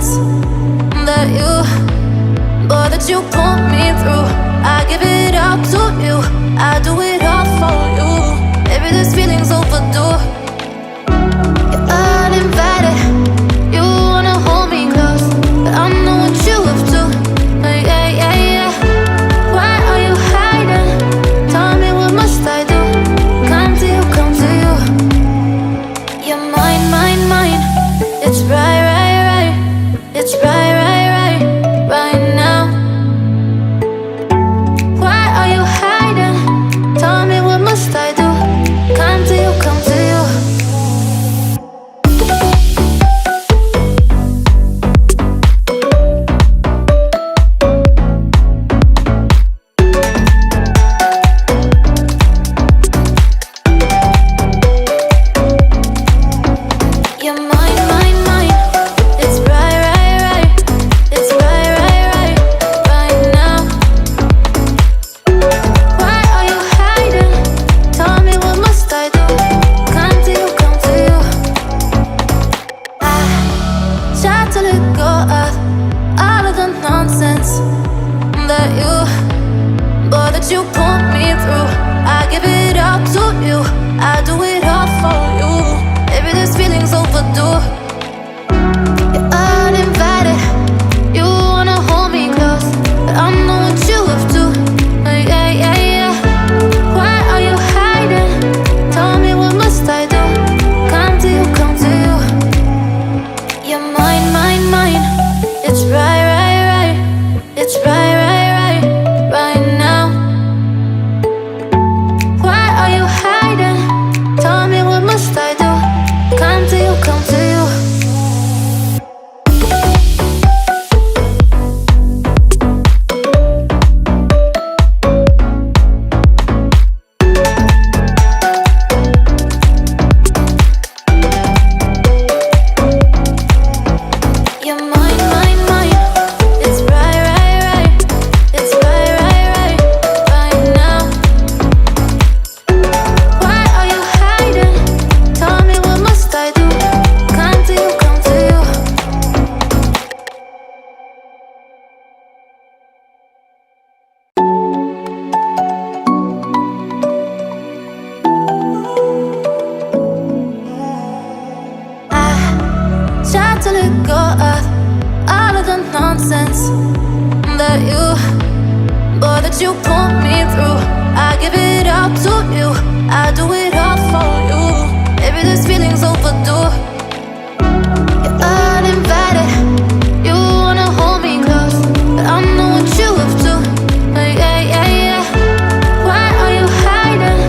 nonsense that you put me through. I give it up to you, I do it all for you. Maybe this feeling's overdue. You're uninvited, you wanna hold me close, but I know what you have to. Yeah, yeah, yeah. Why are you hiding? Tell me, what must I do? Come to you, come to you. You're mine, mine, mine. It's right, right, right. It's right, right, right, right now. Why are you hiding? Tell me, what must I do? Come to you, come to you. You're mine, mine, mine. It's right, right, right. It's right, right, right, right now. Why are you hiding? Tell me, what must I do? Come to you, come to you. I try to let go of all of the nonsense that you put me through. I give it up to you, I do it all for you. Maybe this feeling's overdue. You're uninvited, you wanna hold me close, but I know what you have to. Yeah, yeah, yeah. Why are you hiding? Tell me, what must I do? Come to you, come to you. You're mine, mine, mine. It's right, right, right. It's right, right, right, right now. Why are you hiding? Tell me, what must I do? Come to you, come to you. You're mine, mine, mine. It's right, right, right. It's right, right, right, right now. Why are you hiding? Tell me, what must I do? Come to you, come to you. I try to let go of all of the nonsense that you put me through. I give it up to you, I do it all for you. Maybe this feeling's overdue. You're uninvited, you wanna hold me close, but I know what you have to. Yeah, yeah, yeah. Why are you hiding?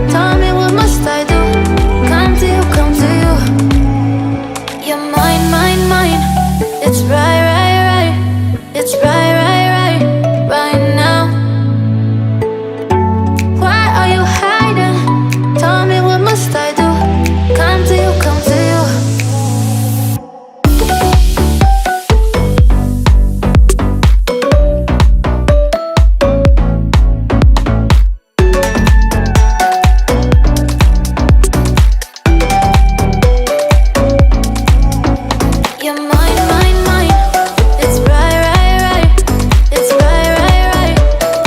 Tell me, what must I do? Come to you, come to you. You're mine, mine, mine. It's right, right, right. It's right, right, right, right now. Why are you hiding? Tell me, what must I do? Come to you, come to you. You're mine, mine, mine. It's right, right, right. It's right, right, right,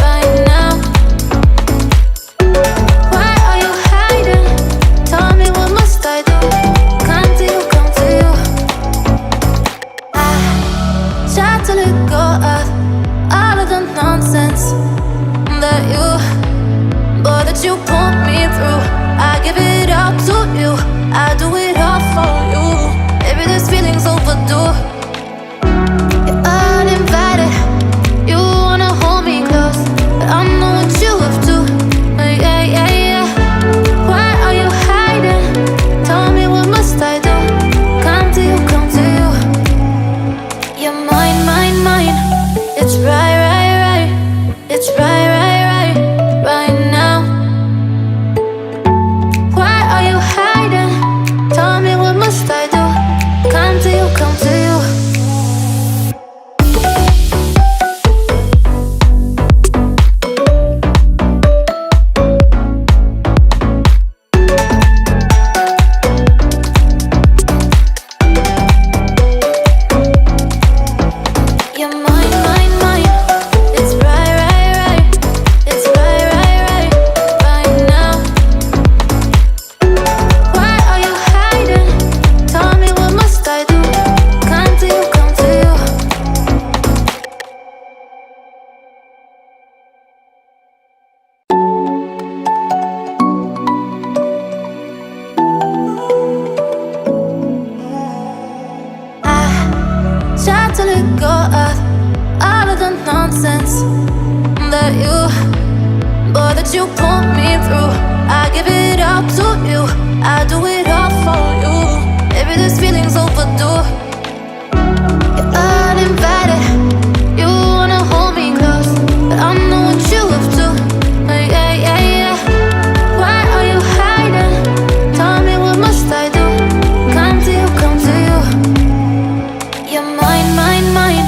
right now. Why are you hiding? Tell me, what must I do? Come to you, come to you. I try to let go of all of the nonsense that you put me through. I give it up to you, I do it all for you. Maybe this feeling's overdue. You're uninvited, you wanna hold me close, but I know what you have to. Yeah, yeah, yeah. Why are you hiding? Tell me, what must I do? Come to you, come to you. You're mine, mine, mine. It's right, right, right. It's right, right, right, right now. Why are you hiding? Tell me, what must I do? Come to you, come to you. nonsense that you, boy, that you pulled me through. I give it up to you, I do it all for you. Maybe this feeling's overdue. You're uninvited, you wanna hold me close, but I know what you have to. Yeah, yeah, yeah. Why are you hiding? Tell me, what must I do? Come to you, come to you. You're mine, mine, mine.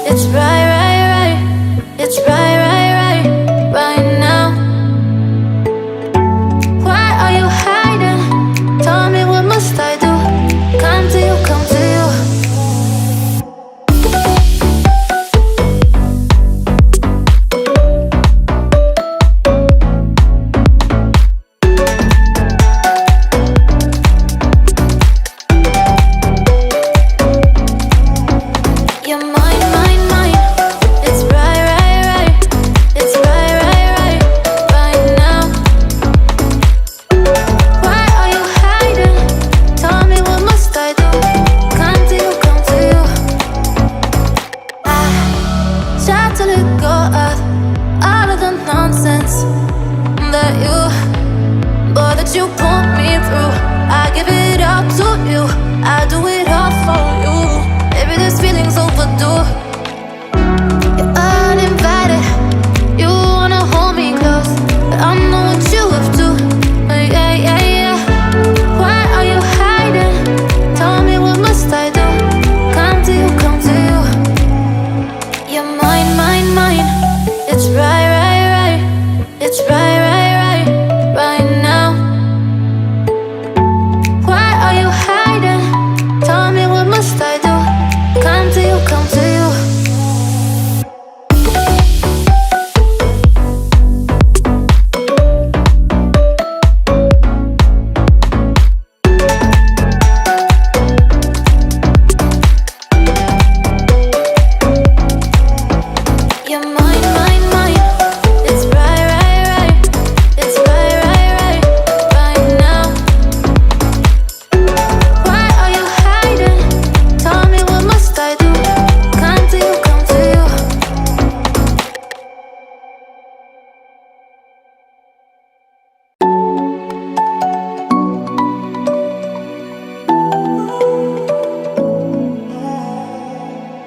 It's right, right, right. It's right, right, right, right now. Why are you hiding? Tell me, what must I do? Come to you, come to you. You're mine, mine, mine. It's right, right, right. It's right, right, right, right now. Why are you hiding? Tell me, what must I do? Come to you, come to you. I try to let go of all of the nonsense that you, boy, that you pulled me through. I give it up to you, I do it all for you. Maybe this feeling's overdue. You're uninvited, you wanna hold me close, but I know what you have to. Yeah, yeah, yeah. Why are you hiding? Tell me, what must I do? Come to you, come to you. You're mine, mine, mine. It's right, right, right. It's right, right, right, right now. Why are you hiding? Tell me, what must I do? Come to you, come to you. You're mine, mine, mine. It's right, right, right. It's right, right, right, right now. Why are you hiding? Tell me, what must I do? Come to you, come to you.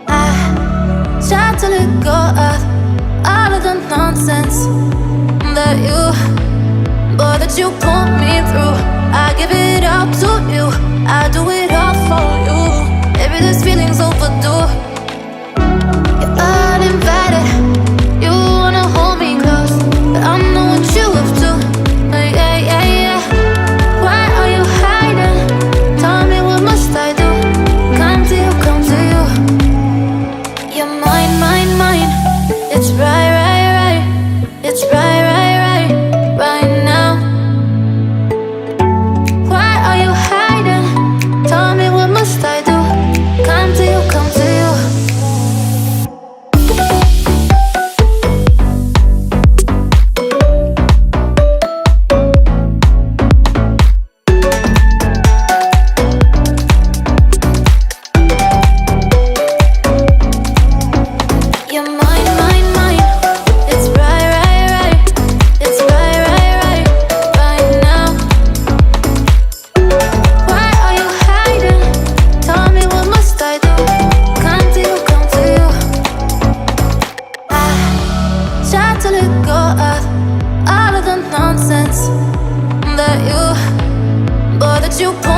I try to let go of all of the nonsense that you, boy, that you pulled me through. I give it up to you, I do it all for you. Maybe this feeling's overdue. You're uninvited, you wanna hold me close, but I know what you have to. Yeah, yeah, yeah. Why are you hiding? Tell me, what must I do? Come to you, come to you. You're mine, mine, mine. It's right, right, right. It's right, right, right, right now. Why are you hiding? Tell me, what must I do? Come to you, come to you. You're mine, mine, mine. It's right, right, right. It's right, right, right, right now. Why are you hiding? Tell me, what must I do? Come to you, come to you. I try to let go of all of the nonsense that you, boy, that you pulled